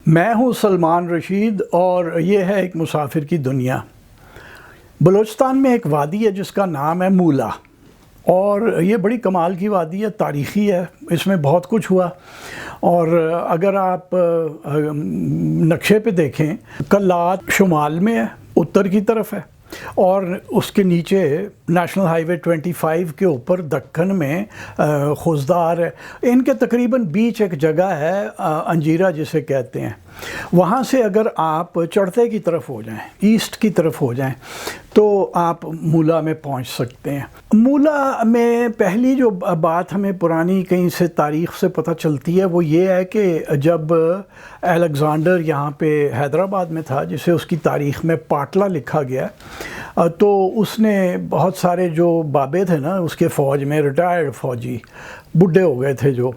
میں ہوں سلمان رشید اور یہ ہے ایک مسافر کی دنیا۔ بلوچستان میں ایک وادی ہے جس کا نام ہے مولا، اور یہ بڑی کمال کی وادی ہے، تاریخی ہے، اس میں بہت کچھ ہوا۔ اور اگر آپ نقشے پہ دیکھیں، کلات شمال میں ہے، اتر کی طرف ہے، اور اس کے نیچے نیشنل ہائی وے 25 کے اوپر دکن میں خوزدار ہے۔ ان کے تقریباً بیچ ایک جگہ ہے انجیرہ جسے کہتے ہیں، وہاں سے اگر آپ چڑھتے کی طرف ہو جائیں، ایسٹ کی طرف ہو جائیں تو آپ مولا میں پہنچ سکتے ہیں۔ مولا میں پہلی جو بات ہمیں پرانی کہیں سے تاریخ سے پتہ چلتی ہے وہ یہ ہے کہ جب الیگزینڈر یہاں پہ حیدرآباد میں تھا، جسے اس کی تاریخ میں پاٹلا لکھا گیا، تو اس نے بہت سارے جو بابے تھے نا اس کے فوج میں، ریٹائرڈ فوجی بڈھے ہو گئے تھے جو،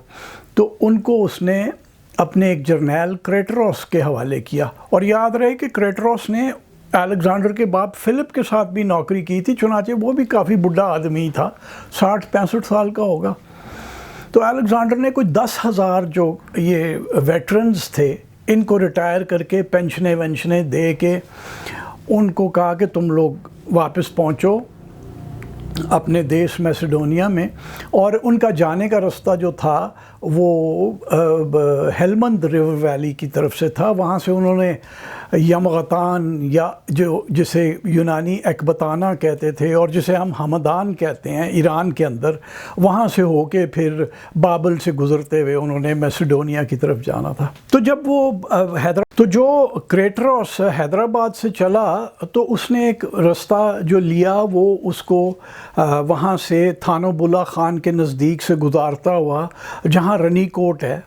تو ان کو اس نے اپنے ایک جرنیل کریٹروس کے حوالے کیا۔ اور یاد رہے کہ کریٹروس نے الیگزینڈر کے باپ فلپ کے ساتھ بھی نوکری کی تھی، چنانچہ وہ بھی کافی بڈھا آدمی تھا، 60-65 سال کا ہوگا۔ تو الیگزینڈر نے کوئی 10,000 جو یہ ویٹرنز تھے ان کو ریٹائر کر کے پینشنیں وینشنیں دے کے ان کو کہا کہ تم لوگ واپس پہنچو اپنے دیش میسیڈونیا میں، اور ان کا جانے کا رستہ جو تھا وہ ہیلمند ریور ویلی کی طرف سے تھا۔ وہاں سے انہوں نے یمغتان، یا جسے یونانی ایکبتانا کہتے تھے اور جسے ہم حمدان کہتے ہیں ایران کے اندر، وہاں سے ہو کے پھر بابل سے گزرتے ہوئے انہوں نے میسیڈونیا کی طرف جانا تھا۔ تو جب وہ تو جو کریٹروس حیدرآباد سے چلا تو اس نے ایک رستہ جو لیا وہ اس کو وہاں سے تھانو بلا خان کے نزدیک سے گزارتا ہوا، جہاں رنی کوٹ ہے۔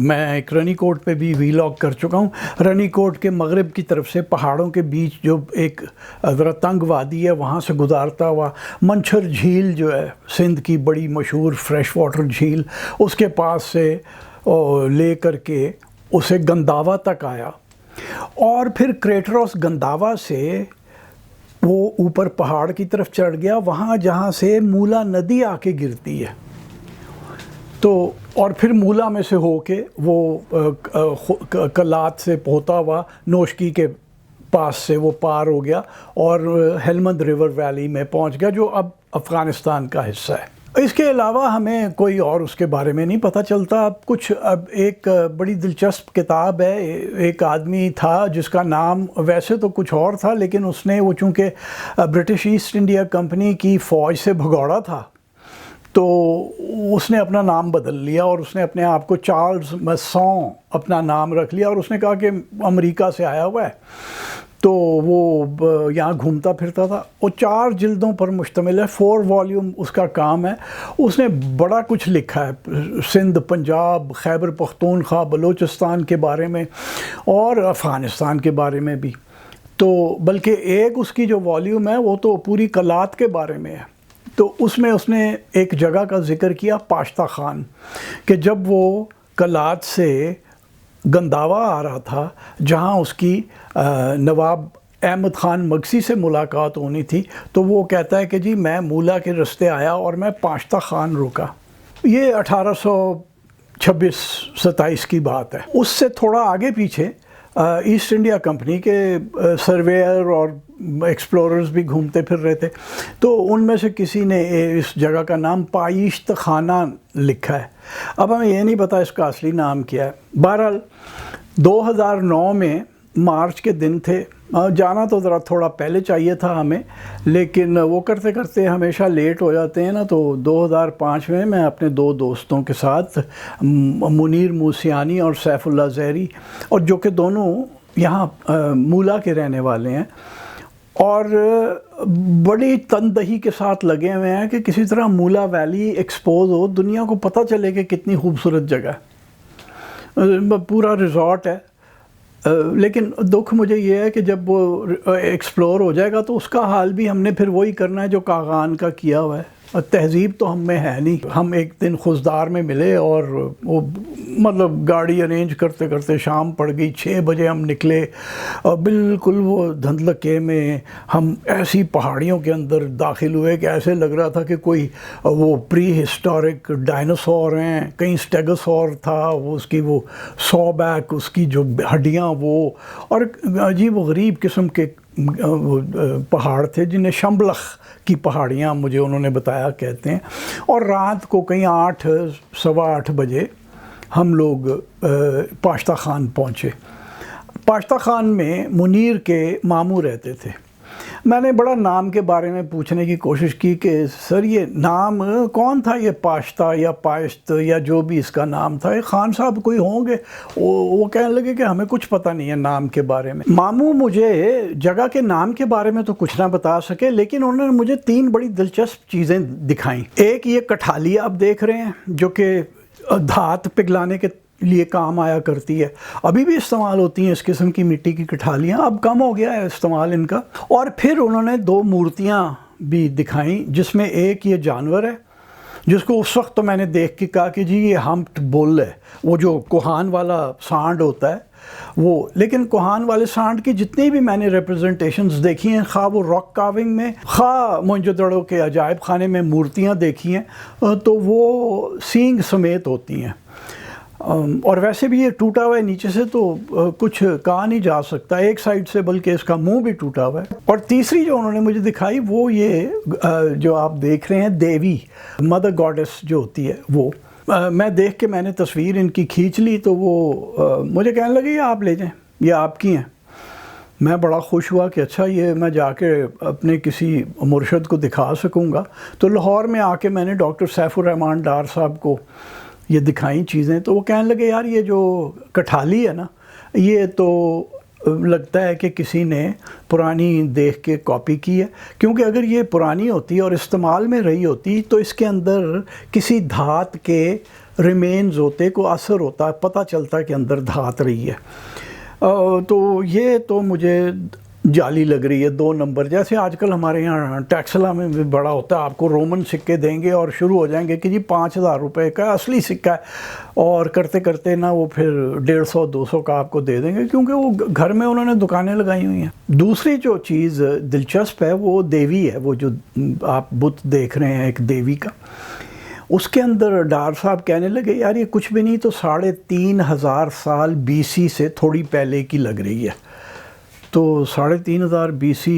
میں ایک رنی کوٹ پہ بھی ویلاگ کر چکا ہوں۔ رنی کوٹ کے مغرب کی طرف سے پہاڑوں کے بیچ جو ایک ذرا تنگ وادی ہے، وہاں سے گزارتا ہوا منچھر جھیل جو ہے سندھ کی بڑی مشہور فریش واٹر جھیل، اس کے پاس سے لے کر کے اسے گنداوا تک آیا، اور پھر کریٹروس گنداوا سے وہ اوپر پہاڑ کی طرف چڑھ گیا، وہاں جہاں سے مولا ندی آ کے گرتی ہے۔ تو اور پھر مولا میں سے ہو کے وہ کلات سے ہوتا ہوا نوشکی کے پاس سے وہ پار ہو گیا اور ہیلمند ریور ویلی میں پہنچ گیا، جو اب افغانستان کا حصہ ہے۔ اس کے علاوہ ہمیں کوئی اور اس کے بارے میں نہیں پتہ چلتا۔ اب ایک بڑی دلچسپ کتاب ہے، ایک آدمی تھا جس کا نام ویسے تو کچھ اور تھا، لیکن اس نے وہ چونکہ برٹش ایسٹ انڈیا کمپنی کی فوج سے بھگوڑا تھا تو اس نے اپنا نام بدل لیا، اور اس نے اپنے آپ کو چارلز مسون اپنا نام رکھ لیا، اور اس نے کہا کہ امریکہ سے آیا ہوا ہے، تو وہ یہاں گھومتا پھرتا تھا۔ وہ 4 جلدوں پر مشتمل ہے، 4 والیوم اس کا کام ہے۔ اس نے بڑا کچھ لکھا ہے سندھ، پنجاب، خیبر پختونخوا، بلوچستان کے بارے میں اور افغانستان کے بارے میں بھی۔ تو بلکہ ایک اس کی جو والیوم ہے وہ تو پوری کلات کے بارے میں ہے۔ تو اس میں اس نے ایک جگہ کا ذکر کیا، پاشتہ خان، کہ جب وہ کلات سے گنداوا آ رہا تھا، جہاں اس کی نواب احمد خان مگسی سے ملاقات ہونی تھی، تو وہ کہتا ہے کہ جی میں مولا کے رستے آیا اور میں پاشتہ خان رکا۔ یہ 1826-27 کی بات ہے۔ اس سے تھوڑا آگے پیچھے ایسٹ انڈیا کمپنی کے سرویئر اور ایکسپلوررز بھی گھومتے پھر رہے تھے، تو ان میں سے کسی نے اس جگہ کا نام پایشت خانہ لکھا ہے۔ اب ہمیں یہ نہیں پتا اس کا اصلی نام کیا ہے۔ بہرحال 2009 میں مارچ کے دن تھے، جانا تو ذرا تھوڑا پہلے چاہیے تھا ہمیں، لیکن وہ کرتے کرتے ہمیشہ لیٹ ہو جاتے ہیں نا۔ تو 2005 میں اپنے 2 دوستوں کے ساتھ، منیر موسیانی اور سیف اللہ زہری، اور جو کہ دونوں یہاں مولا کے رہنے والے ہیں، اور بڑی تندہی کے ساتھ لگے ہوئے ہیں کہ کسی طرح مولا ویلی ایکسپوز ہو، دنیا کو پتہ چلے کہ کتنی خوبصورت جگہ ہے، پورا ریزورٹ ہے۔ لیکن دکھ مجھے یہ ہے کہ جب وہ ایکسپلور ہو جائے گا تو اس کا حال بھی ہم نے پھر وہی کرنا ہے جو کاغان کا کیا ہوا ہے۔ تہذیب تو ہم میں ہے نہیں. ہم ایک دن خضدار میں ملے اور وہ مطلب گاڑی ارینج کرتے کرتے شام پڑ گئی. 6 بجے ہم نکلے اور بالکل وہ دھندلکے میں ہم ایسی پہاڑیوں کے اندر داخل ہوئے کہ ایسے لگ رہا تھا کہ کوئی وہ پری ہسٹورک ڈائناسور ہیں. کہیں اسٹیگوسور تھا وہ اس کی وہ 100 بیک اس کی جو ہڈیاں وہ، اور عجیب و غریب قسم کے پہاڑ تھے جنہیں شمبلخ کی پہاڑیاں مجھے انہوں نے بتایا کہتے ہیں. اور رات کو کہیں 8 سوا 8 بجے ہم لوگ پاشتہ خان پہنچے. پاشتہ خان میں منیر کے ماموں رہتے تھے. میں نے بڑا نام کے بارے میں پوچھنے کی کوشش کی کہ سر یہ نام کون تھا، یہ پاشتہ یا پاشت یا جو بھی اس کا نام تھا، یہ خان صاحب کوئی ہوں گے؟ وہ کہنے لگے کہ ہمیں کچھ پتہ نہیں ہے نام کے بارے میں. ماموں مجھے جگہ کے نام کے بارے میں تو کچھ نہ بتا سکے، لیکن انہوں نے مجھے 3 بڑی دلچسپ چیزیں دکھائیں. ایک یہ کٹھالی آپ دیکھ رہے ہیں جو کہ دھات پگھلانے کے لیے کام آیا کرتی ہے، ابھی بھی استعمال ہوتی ہیں اس قسم کی مٹی کی کٹھالیاں، اب کم ہو گیا ہے استعمال ان کا. اور پھر انہوں نے 2 مورتیاں بھی دکھائیں جس میں ایک یہ جانور ہے جس کو اس وقت تو میں نے دیکھ کے کہا کہ جی یہ ہمپڈ بل ہے، وہ جو کوہان والا سانڈ ہوتا ہے وہ. لیکن کوہان والے سانڈ کی جتنی بھی میں نے ریپرزنٹیشنز دیکھی ہیں، خواہ وہ راک کاونگ میں، خواہ موئنجو کے عجائب خانے میں مورتیاں دیکھی ہیں، تو وہ سینگ سمیت ہوتی ہیں. اور ویسے بھی یہ ٹوٹا ہوا ہے نیچے سے، تو کچھ کہا نہیں جا سکتا ایک سائڈ سے، بلکہ اس کا منہ بھی ٹوٹا ہوا ہے. اور تیسری جو انہوں نے مجھے دکھائی وہ یہ جو آپ دیکھ رہے ہیں دیوی مدر گاڈس جو ہوتی ہے وہ. میں دیکھ کے میں نے تصویر ان کی کھینچ لی تو وہ مجھے کہنے لگے یہ آپ لے جائیں، یہ آپ کی ہیں. میں بڑا خوش ہوا کہ اچھا یہ میں جا کے اپنے کسی مرشد کو دکھا سکوں گا. تو لاہور میں آ کے میں نے ڈاکٹر سیف الرحمان ڈار صاحب کو یہ دکھائیں چیزیں، تو وہ کہنے لگے یار یہ جو کٹھالی ہے نا یہ تو لگتا ہے کہ کسی نے پرانی دیکھ کے کاپی کی ہے، کیونکہ اگر یہ پرانی ہوتی اور استعمال میں رہی ہوتی تو اس کے اندر کسی دھات کے ریمینز ہوتے، کو اثر ہوتا، پتہ چلتا کہ اندر دھات رہی ہے. تو یہ تو مجھے جعلی لگ رہی ہے 2 نمبر. جیسے آج کل ہمارے یہاں ٹیکسلا میں بھی بڑا ہوتا ہے، آپ کو رومن سکے دیں گے اور شروع ہو جائیں گے کہ جی 5000 روپے کا اصلی سکہ ہے، اور کرتے کرتے نا وہ پھر 150 200 کا آپ کو دے دیں گے، کیونکہ وہ گھر میں انہوں نے دکانیں لگائی ہوئی ہیں. دوسری جو چیز دلچسپ ہے وہ دیوی ہے، وہ جو آپ بت دیکھ رہے ہیں ایک دیوی کا. اس کے اندر ڈار صاحب کہنے لگے یار یہ کچھ بھی نہیں تو 3500 سال BC سے تھوڑی پہلے کی لگ رہی ہے. تو 3500 BC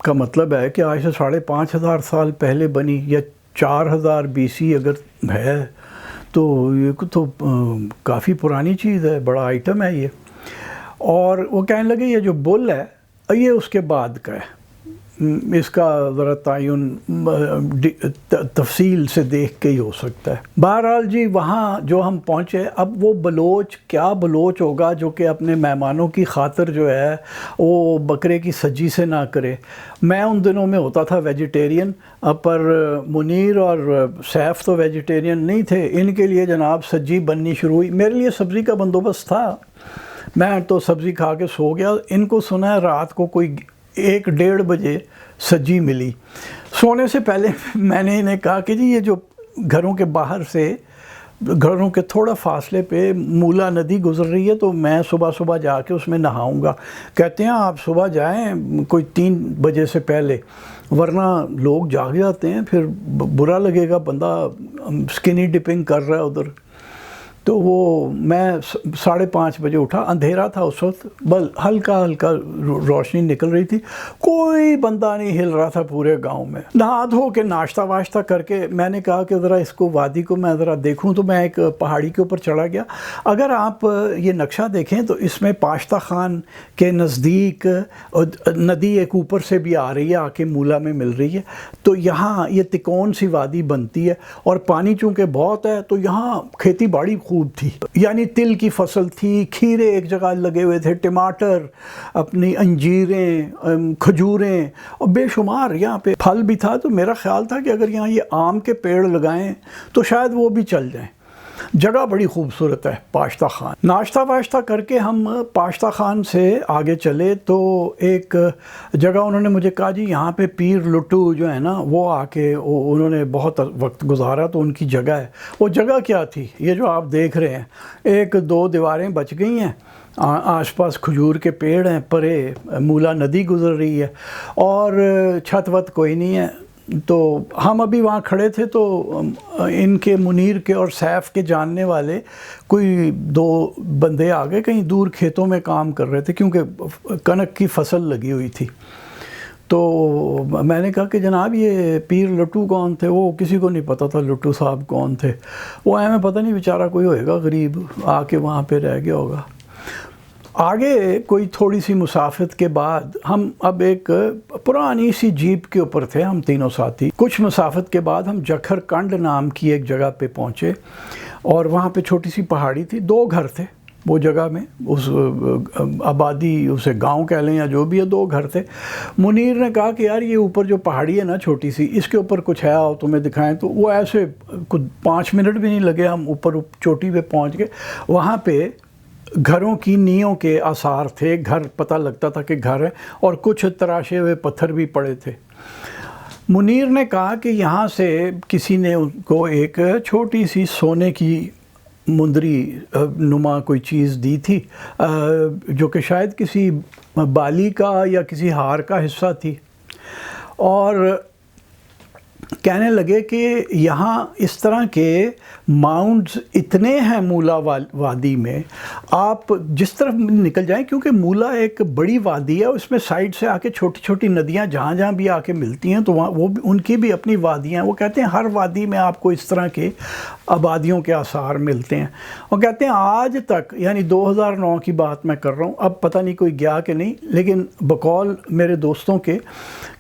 کا مطلب ہے کہ آج سے 5500 سال پہلے بنی، یا 4000 BC اگر ہے تو یہ تو کافی پرانی چیز ہے، بڑا آئٹم ہے یہ. اور وہ کہنے لگے یہ جو بل ہے یہ اس کے بعد کا ہے، اس کا ذرا تعین تفصیل سے دیکھ کے ہی ہو سکتا ہے. بہرحال جی وہاں جو ہم پہنچے، اب وہ بلوچ کیا بلوچ ہوگا جو کہ اپنے مہمانوں کی خاطر جو ہے وہ بکرے کی سجی سے نہ کرے. میں ان دنوں میں ہوتا تھا ویجیٹیرین، پر منیر اور سیف تو ویجیٹیرین نہیں تھے. ان کے لیے جناب سجی بننی شروع ہوئی. میرے لیے سبزی کا بندوبست تھا، میں تو سبزی کھا کے سو گیا. ان کو سنا ہے رات کو کوئی 1-1:30 بجے سجی ملی. سونے سے پہلے میں نے انہیں کہا کہ جی یہ جو گھروں کے باہر سے، گھروں کے تھوڑا فاصلے پہ مولا ندی گزر رہی ہے تو میں صبح صبح جا کے اس میں نہاؤں گا. کہتے ہیں آپ صبح جائیں کوئی 3 بجے سے پہلے، ورنہ لوگ جاگ جاتے ہیں، پھر برا لگے گا، بندہ سکنی ڈپنگ کر رہا ہے ادھر. تو وہ میں 5:30 بجے اٹھا، اندھیرا تھا اس وقت، بل ہلکا ہلکا روشنی نکل رہی تھی، کوئی بندہ نہیں ہل رہا تھا پورے گاؤں میں. نہا دھو کے ناشتہ واشتہ کر کے میں نے کہا کہ ذرا اس کو وادی کو میں ذرا دیکھوں، تو میں ایک پہاڑی کے اوپر چڑھا گیا. اگر آپ یہ نقشہ دیکھیں تو اس میں پاشتہ خان کے نزدیک ندی ایک اوپر سے بھی آ رہی ہے، آ کے مولا میں مل رہی ہے. تو یہاں یہ تکون سی وادی بنتی ہے، اور پانی چونکہ بہت ہے تو یہاں کھیتی باڑی خوب تھی، یعنی تل کی فصل تھی، کھیرے ایک جگہ لگے ہوئے تھے، ٹماٹر، اپنی انجیریں، کھجوریں، اور بے شمار یہاں پہ پھل بھی تھا. تو میرا خیال تھا کہ اگر یہاں یہ آم کے پیڑ لگائیں تو شاید وہ بھی چل جائیں. جگہ بڑی خوبصورت ہے پاشتہ خان۔ ناشتہ واشتہ کر کے ہم پاشتہ خان سے آگے چلے تو ایک جگہ انہوں نے مجھے کہا جی یہاں پہ پیر لٹو جو ہے نا وہ آ کے انہوں نے بہت وقت گزارا تو ان کی جگہ ہے۔ وہ جگہ کیا تھی؟ یہ جو آپ دیکھ رہے ہیں، ایک دو دیواریں بچ گئی ہیں، آس پاس کھجور کے پیڑ ہیں، پرے مولا ندی گزر رہی ہے اور چھت وت کوئی نہیں ہے۔ تو ہم ابھی وہاں کھڑے تھے تو ان کے منیر کے اور سیف کے جاننے والے کوئی دو بندے آ گئے، کہیں دور کھیتوں میں کام کر رہے تھے کیونکہ کنک کی فصل لگی ہوئی تھی۔ تو میں نے کہا کہ جناب یہ پیر لٹو کون تھے؟ وہ کسی کو نہیں پتہ تھا لٹو صاحب کون تھے۔ وہ ہمیں پتہ نہیں بیچارہ کوئی ہوئے گا غریب آ کے وہاں پہ رہ گیا ہوگا۔ آگے کوئی تھوڑی سی مسافت کے بعد ہم اب ایک پرانی سی جیپ کے اوپر تھے ہم تینوں ساتھی۔ کچھ مسافت کے بعد ہم جکھر کنڈ نام کی ایک جگہ پہ پہنچے اور وہاں پہ چھوٹی سی پہاڑی تھی، 2 گھر تھے وہ جگہ میں، اس آبادی اسے گاؤں کہہ لیں یا جو بھی ہے، 2 گھر تھے۔ منیر نے کہا کہ یار یہ اوپر جو پہاڑی ہے نا چھوٹی سی، اس کے اوپر کچھ ہے آؤ تمہیں دکھائیں۔ تو وہ ایسے کچھ 5 منٹ بھی نہیں لگے، ہم اوپر چوٹی پہ پہنچ گئے۔ وہاں پہ گھروں کی نیوں کے آثار تھے، گھر پتہ لگتا تھا کہ گھر ہے، اور کچھ تراشے ہوئے پتھر بھی پڑے تھے۔ منیر نے کہا کہ یہاں سے کسی نے ان کو ایک چھوٹی سی سونے کی مندری نما کوئی چیز دی تھی جو کہ شاید کسی بالی کا یا کسی ہار کا حصہ تھی، اور کہنے لگے کہ یہاں اس طرح کے ماؤنٹس اتنے ہیں مولا وادی میں، آپ جس طرف نکل جائیں، کیونکہ مولا ایک بڑی وادی ہے، اس میں سائڈ سے آ کے چھوٹی چھوٹی ندیاں جہاں جہاں بھی آ کے ملتی ہیں تو وہاں وہ ان کی بھی اپنی وادیاں ہیں۔ وہ کہتے ہیں ہر وادی میں آپ کو اس طرح کے آبادیوں کے آثار ملتے ہیں۔ وہ کہتے ہیں آج تک، یعنی 2009 کی بات میں کر رہا ہوں، اب پتہ نہیں کوئی گیا کہ نہیں، لیکن بقول میرے دوستوں کے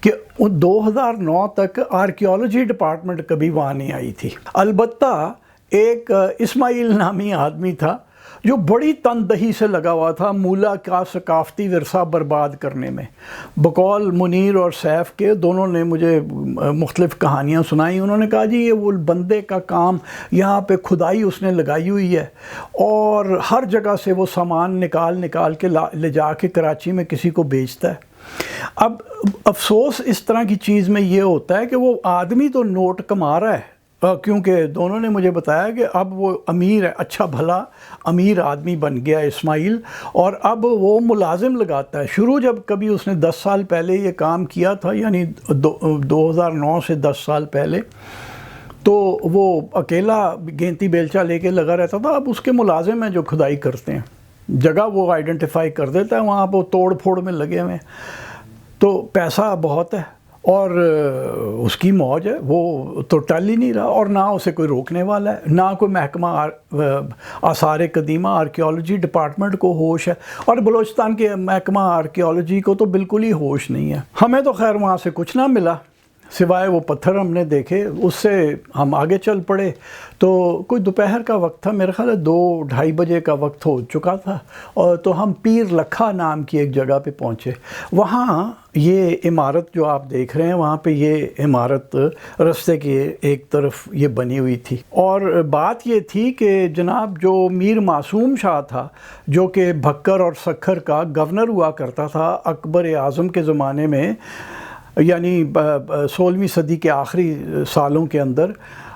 کہ 2009 تک آرکیالوجی ڈپارٹمنٹ کبھی وہاں نہیں آئی تھی۔ البتہ ایک اسماعیل نامی آدمی تھا جو بڑی تندہی سے لگا ہوا تھا مولا کا ثقافتی ورثہ برباد کرنے میں۔ بقول منیر اور سیف کے، دونوں نے مجھے مختلف کہانیاں سنائیں۔ انہوں نے کہا جی یہ وہ بندے کا کام، یہاں پہ کھدائی اس نے لگائی ہوئی ہے اور ہر جگہ سے وہ سامان نکال کے لے جا کے کراچی میں کسی کو بیچتا ہے۔ اب افسوس اس طرح کی چیز میں یہ ہوتا ہے کہ وہ آدمی تو نوٹ کما رہا ہے، کیونکہ دونوں نے مجھے بتایا کہ اب وہ امیر ہے، اچھا بھلا امیر آدمی بن گیا اسماعیل، اور اب وہ ملازم لگاتا ہے۔ شروع جب کبھی اس نے 10 سال پہلے یہ کام کیا تھا، یعنی 2009 سے 10 سال پہلے، تو وہ اکیلا گینتی بیلچا لے کے لگا رہتا تھا۔ اب اس کے ملازم ہیں جو کھدائی کرتے ہیں، جگہ وہ آئیڈینٹیفائی کر دیتا ہے، وہاں پہ توڑ پھوڑ میں لگے ہوئے ہیں، تو پیسہ بہت ہے اور اس کی موج ہے، وہ تو ٹل ہی نہیں رہا، اور نہ اسے کوئی روکنے والا ہے، نہ کوئی محکمہ آثار قدیمہ آرکیالوجی ڈپارٹمنٹ کو ہوش ہے، اور بلوچستان کے محکمہ آرکیالوجی کو تو بالکل ہی ہوش نہیں ہے۔ ہمیں تو خیر وہاں سے کچھ نہ ملا سوائے وہ پتھر ہم نے دیکھے، اس سے ہم آگے چل پڑے۔ تو کوئی دوپہر کا وقت تھا، میرے خیال ہے 2-2:30 بجے کا وقت ہو چکا تھا، اور تو ہم پیر لکھا نام کی ایک جگہ پہ پہنچے۔ وہاں یہ عمارت جو آپ دیکھ رہے ہیں، وہاں پہ یہ عمارت رستے کے ایک طرف یہ بنی ہوئی تھی، اور بات یہ تھی کہ جناب جو میر معصوم شاہ تھا، جو کہ بھکر اور سکھر کا گورنر ہوا کرتا تھا اکبر اعظم کے زمانے میں، یعنی 16ویں صدی کے آخری سالوں کے اندر،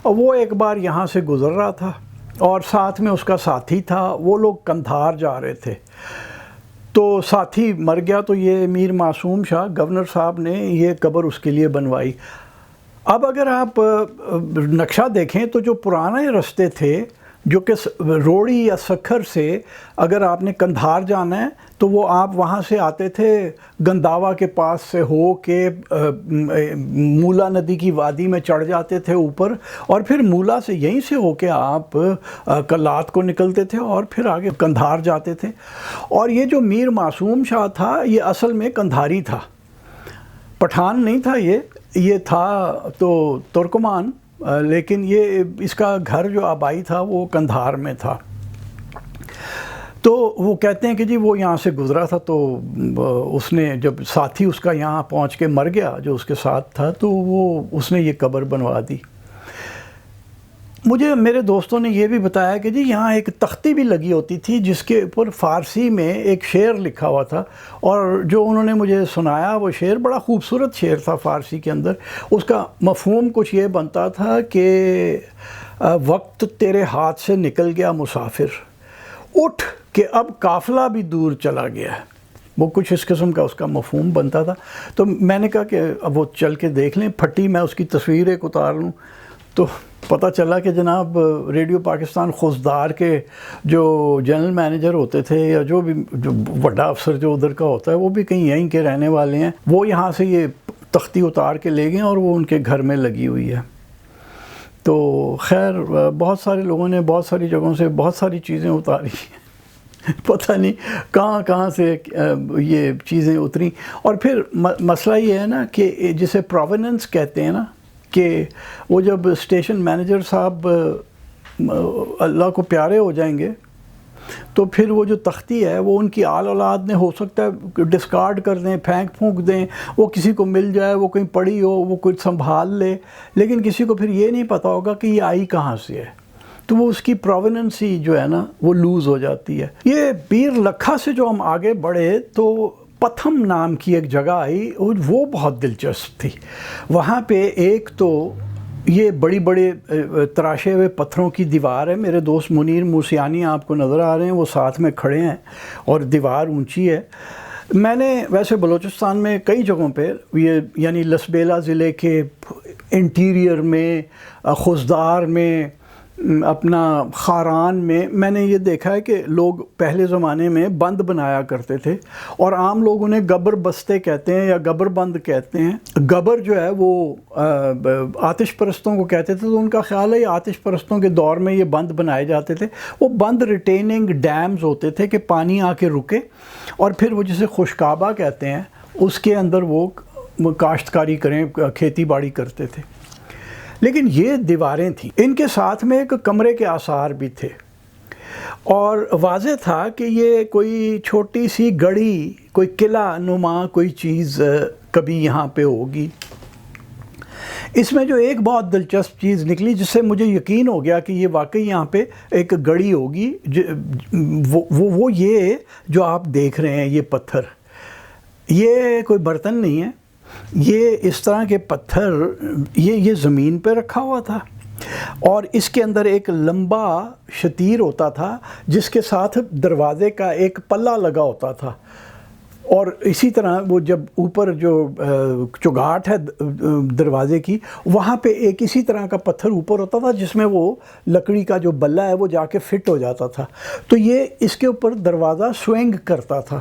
وہ ایک بار یہاں سے گزر رہا تھا اور ساتھ میں اس کا ساتھی تھا۔ وہ لوگ قندھار جا رہے تھے، تو ساتھی مر گیا، تو یہ میر معصوم شاہ گورنر صاحب نے یہ قبر اس کے لیے بنوائی۔ اب اگر آپ نقشہ دیکھیں تو جو پرانے رستے تھے، جو کہ روڑی یا سکھر سے اگر آپ نے قندھار جانا ہے تو وہ آپ وہاں سے آتے تھے، گنداوا کے پاس سے ہو کے مولا ندی کی وادی میں چڑھ جاتے تھے اوپر، اور پھر مولا سے یہیں سے ہو کے آپ کلات کو نکلتے تھے اور پھر آگے قندھار جاتے تھے۔ اور یہ جو میر معصوم شاہ تھا یہ اصل میں قندھاری تھا، پٹھان نہیں تھا، یہ تھا تو ترکمان، لیکن یہ اس کا گھر جو آبائی تھا وہ قندھار میں تھا۔ تو وہ کہتے ہیں کہ جی وہ یہاں سے گزرا تھا، تو اس نے جب ساتھی اس کا یہاں پہنچ کے مر گیا جو اس کے ساتھ تھا، تو وہ اس نے یہ قبر بنوا دی۔ مجھے میرے دوستوں نے یہ بھی بتایا کہ جی یہاں ایک تختی بھی لگی ہوتی تھی جس کے اوپر فارسی میں ایک شعر لکھا ہوا تھا، اور جو انہوں نے مجھے سنایا وہ شعر بڑا خوبصورت شعر تھا فارسی کے اندر. اس کا مفہوم کچھ یہ بنتا تھا کہ وقت تیرے ہاتھ سے نکل گیا مسافر، اٹھ کہ اب قافلہ بھی دور چلا گیا ہے. وہ کچھ اس قسم کا اس کا مفہوم بنتا تھا. تو میں نے کہا کہ اب وہ چل کے دیکھ لیں. پھٹی میں اس کی تصویر ایک اتار لوں تو پتہ چلا کہ جناب ریڈیو پاکستان خوزدار کے جو جنرل مینیجر ہوتے تھے یا جو بڑا افسر جو ادھر کا ہوتا ہے وہ بھی کہیں یہیں کے رہنے والے ہیں. وہ یہاں سے یہ تختی اتار کے لے گئے اور وہ ان کے گھر میں لگی ہوئی ہے. تو خیر بہت سارے لوگوں نے بہت ساری جگہوں سے بہت ساری چیزیں اتاری پتہ نہیں کہاں سے یہ چیزیں اتری. اور پھر مسئلہ یہ ہے نا کہ جسے پرووننس کہتے ہیں نا، کہ وہ جب اسٹیشن مینیجر صاحب اللہ کو پیارے ہو جائیں گے تو پھر وہ جو تختی ہے وہ ان کی آل اولاد نے ہو سکتا ہے ڈسکارڈ کر دیں، پھونک دیں، وہ کسی کو مل جائے، وہ کہیں پڑی ہو، وہ کچھ سنبھال لے، لیکن کسی کو پھر یہ نہیں پتہ ہوگا کہ یہ آئی کہاں سے ہے. تو وہ اس کی پرووننسی جو ہے نا وہ لوز ہو جاتی ہے. یہ پیر لکھا سے جو ہم آگے بڑھے تو پتھم نام کی ایک جگہ آئی، وہ بہت دلچسپ تھی. وہاں پہ ایک تو یہ بڑی بڑے تراشے ہوئے پتھروں کی دیوار ہے. میرے دوست منیر موسیانی آپ کو نظر آ رہے ہیں، وہ ساتھ میں کھڑے ہیں اور دیوار اونچی ہے. میں نے ویسے بلوچستان میں کئی جگہوں پہ یہ یعنی لسبیلا ضلع کے انٹیریئر میں، خوزدار میں، اپنا خاران میں نے یہ دیکھا ہے کہ لوگ پہلے زمانے میں بند بنایا کرتے تھے، اور عام لوگ انہیں گبر بستے کہتے ہیں یا گبر بند کہتے ہیں. گبر جو ہے وہ آتش پرستوں کو کہتے تھے، تو ان کا خیال ہے یہ آتش پرستوں کے دور میں یہ بند بنائے جاتے تھے. وہ بند ریٹیننگ ڈیمز ہوتے تھے کہ پانی آ کے رکے، اور پھر وہ جسے خشکابہ کہتے ہیں اس کے اندر وہ کاشتکاری کریں، کھیتی باڑی کرتے تھے. لیکن یہ دیواریں تھیں، ان کے ساتھ میں ایک کمرے کے آثار بھی تھے، اور واضح تھا کہ یہ کوئی چھوٹی سی گڑھی، کوئی قلعہ نما کوئی چیز کبھی یہاں پہ ہوگی. اس میں جو ایک بہت دلچسپ چیز نکلی جس سے مجھے یقین ہو گیا کہ یہ واقعی یہاں پہ ایک گڑھی ہوگی، وہ یہ جو آپ دیکھ رہے ہیں، یہ پتھر، یہ کوئی برتن نہیں ہے. یہ اس طرح کے پتھر یہ زمین پہ رکھا ہوا تھا، اور اس کے اندر ایک لمبا شتیر ہوتا تھا جس کے ساتھ دروازے کا ایک پلہ لگا ہوتا تھا. اور اسی طرح وہ جب اوپر جو چگاٹ ہے دروازے کی، وہاں پہ ایک اسی طرح کا پتھر اوپر ہوتا تھا جس میں وہ لکڑی کا جو بلہ ہے وہ جا کے فٹ ہو جاتا تھا. تو یہ اس کے اوپر دروازہ سوئنگ کرتا تھا،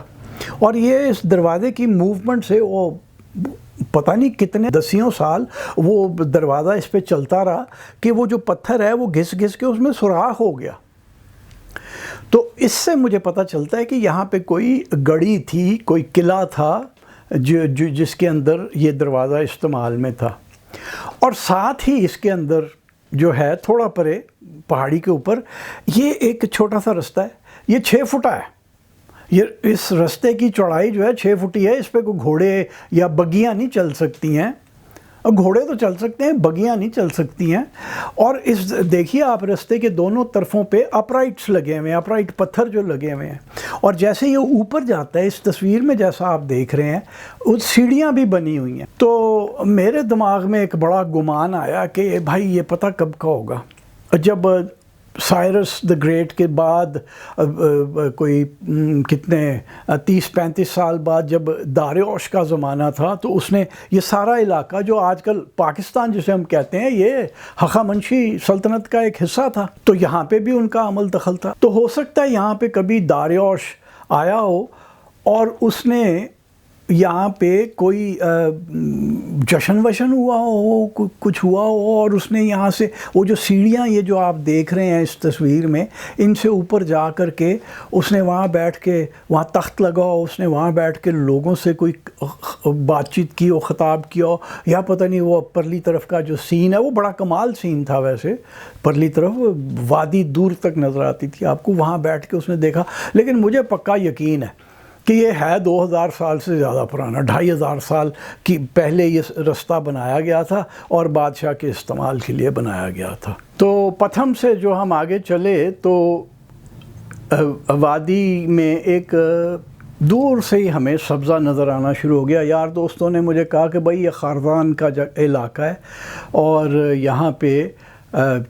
اور یہ اس دروازے کی موومنٹ سے وہ پتہ نہیں کتنے دسیوں سال وہ دروازہ اس پہ چلتا رہا کہ وہ جو پتھر ہے وہ گھس گھس کے اس میں سوراخ ہو گیا. تو اس سے مجھے پتہ چلتا ہے کہ یہاں پہ کوئی گڑھی تھی، کوئی قلعہ تھا جس کے اندر یہ دروازہ استعمال میں تھا. اور ساتھ ہی اس کے اندر جو ہے تھوڑا پرے پہاڑی کے اوپر یہ ایک چھوٹا سا رستہ ہے، یہ 6 فٹا ہے. یہ اس رستے کی چوڑائی جو ہے 6 فٹی ہے. اس پہ کوئی گھوڑے یا بگیاں نہیں چل سکتی ہیں. گھوڑے تو چل سکتے ہیں، بگیاں نہیں چل سکتی ہیں. اور اس دیکھیے آپ رستے کے دونوں طرفوں پہ اپرائٹس لگے ہوئے ہیں، اپرائٹ پتھر جو لگے ہوئے ہیں. اور جیسے یہ اوپر جاتا ہے اس تصویر میں جیسا آپ دیکھ رہے ہیں، اس سیڑھیاں بھی بنی ہوئی ہیں. تو میرے دماغ میں ایک بڑا گمان آیا کہ بھائی یہ پتہ کب کا ہوگا. جب سائرس دا گریٹ کے بعد کوئی کتنے 30-35 سال بعد جب داریوش کا زمانہ تھا، تو اس نے یہ سارا علاقہ جو آج کل پاکستان جسے ہم کہتے ہیں، یہ ہخامنشی سلطنت کا ایک حصہ تھا. تو یہاں پہ بھی ان کا عمل دخل تھا. تو ہو سکتا ہے یہاں پہ کبھی داریوش آیا ہو اور اس نے یہاں پہ کوئی جشن وشن ہوا ہو، کچھ ہوا ہو، اور اس نے یہاں سے وہ جو سیڑھیاں یہ جو آپ دیکھ رہے ہیں اس تصویر میں، ان سے اوپر جا کر کے اس نے وہاں بیٹھ کے، وہاں تخت لگا ہو، اس نے وہاں بیٹھ کے لوگوں سے کوئی بات چیت کی ہو، خطاب کیا ہو، یا پتہ نہیں وہ پرلی طرف کا جو سین ہے وہ بڑا کمال سین تھا. ویسے پرلی طرف وادی دور تک نظر آتی تھی آپ کو، وہاں بیٹھ کے اس نے دیکھا. لیکن مجھے پکا یقین ہے کہ یہ ہے 2000 سال سے زیادہ پرانا، 2500 سال کی پہلے یہ رستہ بنایا گیا تھا اور بادشاہ کے استعمال کے لیے بنایا گیا تھا۔ تو پتھم سے جو ہم آگے چلے تو وادی میں ایک دور سے ہی ہمیں سبزہ نظر آنا شروع ہو گیا۔ یار دوستوں نے مجھے کہا کہ بھائی یہ خارزان کا علاقہ ہے اور یہاں پہ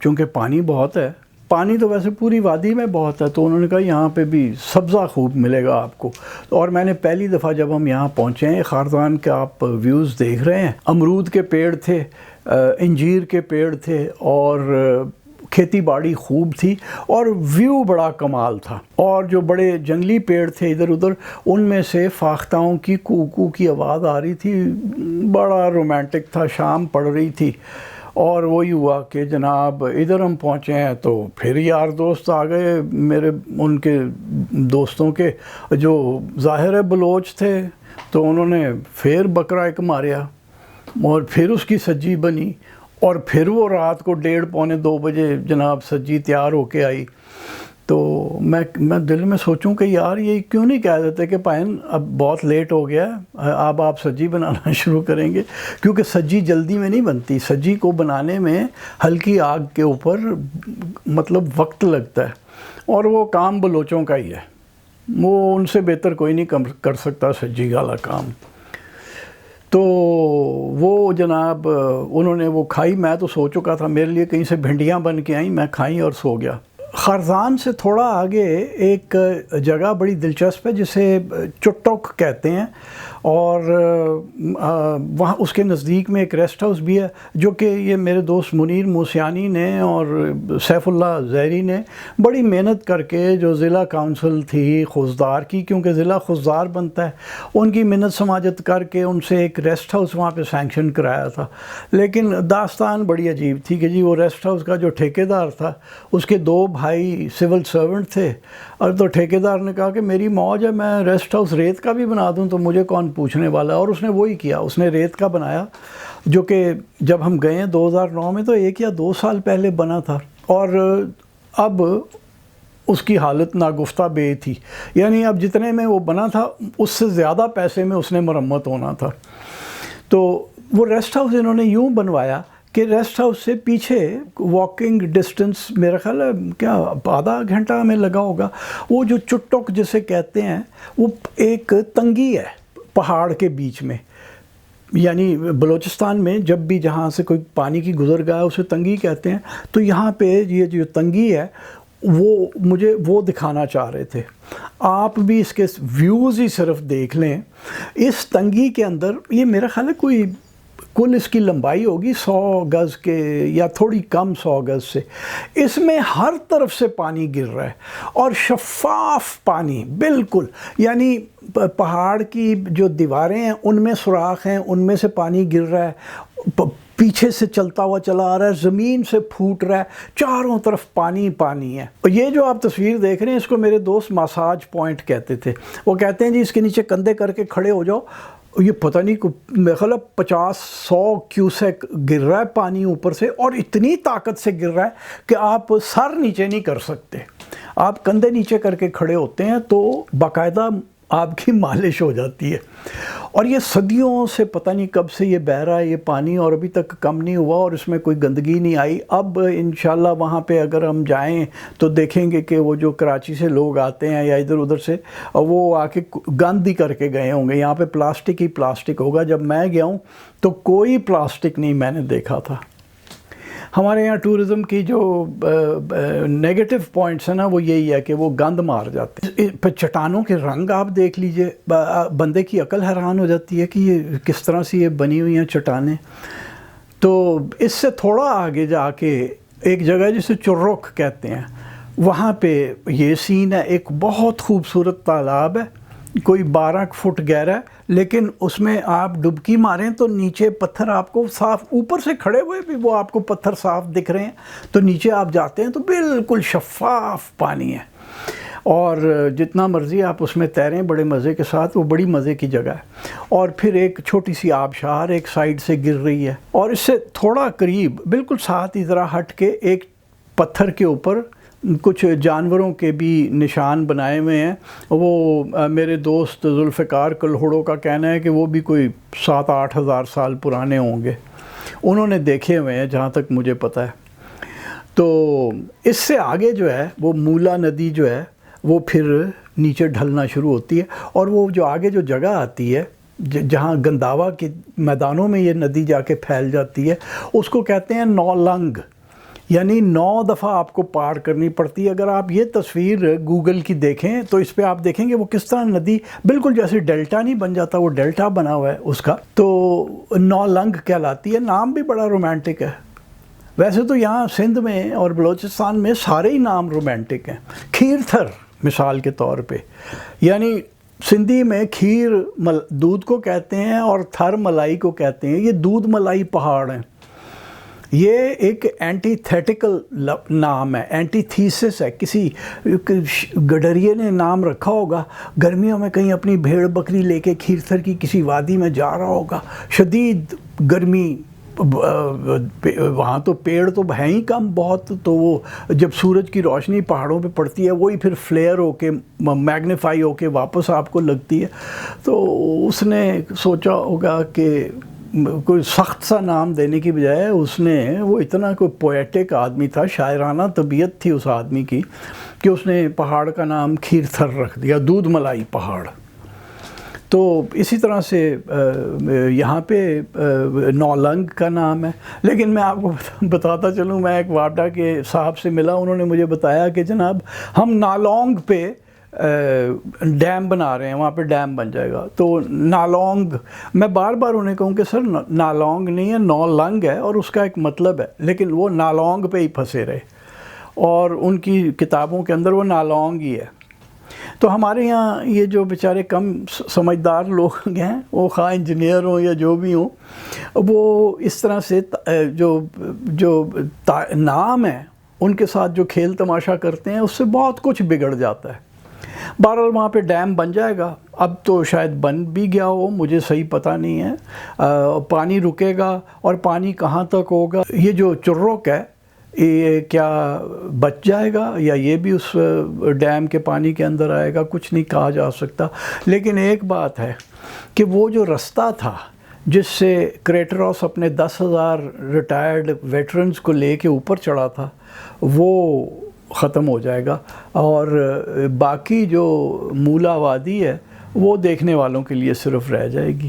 چونکہ پانی بہت ہے، پانی تو ویسے پوری وادی میں بہت ہے، تو انہوں نے کہا یہاں پہ بھی سبزہ خوب ملے گا آپ کو۔ اور میں نے پہلی دفعہ جب ہم یہاں پہنچے ہیں، خارزان کے آپ ویوز دیکھ رہے ہیں، امرود کے پیڑ تھے، انجیر کے پیڑ تھے اور کھیتی باڑی خوب تھی اور ویو بڑا کمال تھا۔ اور جو بڑے جنگلی پیڑ تھے ادھر ادھر، ان میں سے فاختاؤں کی کوکو کی آواز آ رہی تھی، بڑا رومانٹک تھا، شام پڑ رہی تھی۔ اور وہی ہوا کہ جناب ادھر ہم پہنچے ہیں تو پھر یار دوست آ گئے میرے، ان کے دوستوں کے جو ظاہر بلوچ تھے، تو انہوں نے پھر بکرا ایک ماریا اور پھر اس کی سجی بنی اور پھر وہ رات کو 1:30 پونے 2 بجے جناب سجی تیار ہو کے آئی۔ تو میں دل میں سوچوں کہ یار یہ کیوں نہیں کہہ دیتے کہ پائن اب بہت لیٹ ہو گیا ہے، اب آپ سجی بنانا شروع کریں گے، کیونکہ سجی جلدی میں نہیں بنتی، سجی کو بنانے میں ہلکی آگ کے اوپر مطلب وقت لگتا ہے، اور وہ کام بلوچوں کا ہی ہے، وہ ان سے بہتر کوئی نہیں کر سکتا سجی والا کام۔ تو وہ جناب انہوں نے وہ کھائی، میں تو سو چکا تھا، میرے لیے کہیں سے بھنڈیاں بن کے آئیں، میں کھائیں اور سو گیا۔ خارزان سے تھوڑا آگے ایک جگہ بڑی دلچسپ ہے جسے چٹوک کہتے ہیں، اور وہاں اس کے نزدیک میں ایک ریسٹ ہاؤس بھی ہے، جو کہ یہ میرے دوست منیر موسیانی نے اور سیف اللہ زہری نے بڑی محنت کر کے، جو ضلع کونسل تھی خوزدار کی، کیونکہ ضلع خوزدار بنتا ہے، ان کی محنت سماجت کر کے ان سے ایک ریسٹ ہاؤس وہاں پہ سینکشن کرایا تھا۔ لیکن داستان بڑی عجیب تھی کہ جی وہ ریسٹ ہاؤس کا جو ٹھیکیدار تھا، اس کے 2 بھائی سول سرونٹ تھے، اور تو ٹھیکیدار نے کہا کہ میری موج ہے، میں ریسٹ ہاؤس ریت کا بھی بنا دوں تو مجھے کون پوچھنے والا ہے، اور اس نے وہی کیا، اس نے ریت کا بنایا، جو کہ جب ہم گئے ہیں 2009 میں تو 1 یا 2 سال پہلے بنا تھا، اور اب اس کی حالت ناگفتہ بے تھی، یعنی اب جتنے میں وہ بنا تھا اس سے زیادہ پیسے میں اس نے مرمت ہونا تھا۔ تو وہ ریسٹ ہاؤس انہوں نے یوں بنوایا کہ ریسٹ ہاؤس سے پیچھے واکنگ ڈسٹنس میرا خیال ہے کیا آدھا گھنٹہ ہمیں لگا ہوگا، وہ جو چٹوک جسے کہتے ہیں، وہ ایک تنگی ہے پہاڑ کے بیچ میں، یعنی بلوچستان میں جب بھی جہاں سے کوئی پانی کی گزر گیا اسے تنگی کہتے ہیں، تو یہاں پہ یہ جو تنگی ہے وہ مجھے وہ دکھانا چاہ رہے تھے۔ آپ بھی اس کے ویوز ہی صرف دیکھ لیں، اس تنگی کے اندر یہ میرا خیال ہے کوئی کل اس کی لمبائی ہوگی 100 گز کے یا تھوڑی کم 100 گز سے، اس میں ہر طرف سے پانی گر رہا ہے اور شفاف پانی بالکل، یعنی پہاڑ کی جو دیواریں ہیں ان میں سوراخ ہیں، ان میں سے پانی گر رہا ہے، پیچھے سے چلتا ہوا چلا آ رہا ہے، زمین سے پھوٹ رہا ہے، چاروں طرف پانی پانی ہے۔ یہ جو آپ تصویر دیکھ رہے ہیں اس کو میرے دوست مساج پوائنٹ کہتے تھے، وہ کہتے ہیں جی اس کے نیچے کندھے کر کے کھڑے ہو جاؤ، یہ پتہ نہیں میرے خیال 50-100 کیوسیک گر رہا ہے پانی اوپر سے، اور اتنی طاقت سے گر رہا ہے کہ آپ سر نیچے نہیں کر سکتے، آپ کندھے نیچے کر کے کھڑے ہوتے ہیں تو باقاعدہ آپ کی مالش ہو جاتی ہے۔ اور یہ صدیوں سے پتہ نہیں کب سے یہ بہہ رہا ہے یہ پانی، اور ابھی تک کم نہیں ہوا اور اس میں کوئی گندگی نہیں آئی۔ اب انشاءاللہ وہاں پہ اگر ہم جائیں تو دیکھیں گے کہ وہ جو کراچی سے لوگ آتے ہیں یا ادھر ادھر سے، وہ آ کے گند ہی کر کے گئے ہوں گے، یہاں پہ پلاسٹک ہی پلاسٹک ہوگا۔ جب میں گیا ہوں تو کوئی پلاسٹک نہیں میں نے دیکھا تھا۔ ہمارے یہاں ٹورزم کی جو نیگیٹو پوائنٹس ہیں نا وہ یہی ہے کہ وہ گند مار جاتے ہیں۔ چٹانوں کے رنگ آپ دیکھ لیجئے، بندے کی عقل حیران ہو جاتی ہے کہ یہ کس طرح سے یہ بنی ہوئی ہیں چٹانیں۔ تو اس سے تھوڑا آگے جا کے ایک جگہ جسے چروک کہتے ہیں، وہاں پہ یہ سین ہے، ایک بہت خوبصورت تالاب ہے، کوئی 12 فٹ گہرا ہے، لیکن اس میں آپ ڈبکی ماریں تو نیچے پتھر آپ کو صاف، اوپر سے کھڑے ہوئے بھی وہ آپ کو پتھر صاف دکھ رہے ہیں، تو نیچے آپ جاتے ہیں تو بالکل شفاف پانی ہے، اور جتنا مرضی آپ اس میں تیریں بڑے مزے کے ساتھ، وہ بڑی مزے کی جگہ ہے۔ اور پھر ایک چھوٹی سی آبشار ایک سائیڈ سے گر رہی ہے، اور اس سے تھوڑا قریب بالکل ساتھ ہی ذرا ہٹ کے ایک پتھر کے اوپر کچھ جانوروں کے بھی نشان بنائے ہوئے ہیں۔ وہ میرے دوست ذوالفقار کلہوڑوں کا کہنا ہے کہ وہ بھی کوئی 7-8 ہزار سال پرانے ہوں گے، انہوں نے دیکھے ہوئے ہیں جہاں تک مجھے پتہ ہے۔ تو اس سے آگے جو ہے وہ مولا ندی جو ہے وہ پھر نیچے ڈھلنا شروع ہوتی ہے، اور وہ جو آگے جو جگہ آتی ہے جہاں گنداوا کے میدانوں میں یہ ندی جا کے پھیل جاتی ہے، اس کو کہتے ہیں 9 لنگ، یعنی 9 دفعہ آپ کو پار کرنی پڑتی ہے۔ اگر آپ یہ تصویر گوگل کی دیکھیں تو اس پہ آپ دیکھیں گے وہ کس طرح ندی بالکل جیسے ڈیلٹا نہیں بن جاتا، وہ ڈیلٹا بنا ہوا ہے اس کا، تو 9 لنگ کہلاتی ہے۔ نام بھی بڑا رومانٹک ہے، ویسے تو یہاں سندھ میں اور بلوچستان میں سارے ہی نام رومانٹک ہیں۔ کھیر تھر مثال کے طور پہ، یعنی سندھی میں کھیر دودھ کو کہتے ہیں اور تھر ملائی کو کہتے ہیں، یہ دودھ ملائی پہاڑ ہیں۔ یہ ایک اینٹی تھیٹیکل نام ہے، اینٹی تھیسس ہے، کسی گڈریے نے نام رکھا ہوگا، گرمیوں میں کہیں اپنی بھیڑ بکری لے کے کھیر تھر کی کسی وادی میں جا رہا ہوگا، شدید گرمی، وہاں تو پیڑ تو ہیں ہی کم بہت، تو وہ جب سورج کی روشنی پہاڑوں پہ پڑتی ہے وہی پھر فلیئر ہو کے میگنیفائی ہو کے واپس آپ کو لگتی ہے، تو اس نے سوچا ہوگا کہ کوئی سخت سا نام دینے کی بجائے اس نے، وہ اتنا کوئی پویٹک آدمی تھا، شاعرانہ طبیعت تھی اس آدمی کی، کہ اس نے پہاڑ کا نام کھیر تھر رکھ دیا، دودھ ملائی پہاڑ۔ تو اسی طرح سے یہاں پہ 9 لنگ کا نام ہے۔ لیکن میں آپ کو بتاتا چلوں، میں ایک واڈا کے صاحب سے ملا، انہوں نے مجھے بتایا کہ جناب ہم نالونگ پہ ڈیم بنا رہے ہیں، وہاں پہ ڈیم بن جائے گا، تو نالونگ، میں بار بار انہیں کہوں کہ سر نالونگ نہیں ہے، 9 لنگ ہے اور اس کا ایک مطلب ہے، لیکن وہ نالونگ پہ ہی پھنسے رہے، اور ان کی کتابوں کے اندر وہ نالونگ ہی ہے۔ تو ہمارے یہاں یہ جو بیچارے کم سمجھدار لوگ ہیں، وہ خواہ انجینئر ہوں یا جو بھی ہوں، وہ اس طرح سے جو نام ہیں ان کے ساتھ جو کھیل تماشا کرتے ہیں، اس سے بہت کچھ بگڑ جاتا ہے۔ بہرحال وہاں پہ ڈیم بن جائے گا، اب تو شاید بن بھی گیا ہو، مجھے صحیح پتہ نہیں ہے، پانی رکے گا، اور پانی کہاں تک ہوگا، یہ جو چرک ہے یہ کیا بچ جائے گا یا یہ بھی اس ڈیم کے پانی کے اندر آئے گا، کچھ نہیں کہا جا سکتا۔ لیکن ایک بات ہے کہ وہ جو رستہ تھا جس سے کریٹروس اپنے 10,000 ریٹائرڈ ویٹرنز کو لے کے اوپر چڑھا تھا، وہ ختم ہو جائے گا، اور باقی جو مولا وادی ہے وہ دیکھنے والوں کے لیے صرف رہ جائے گی۔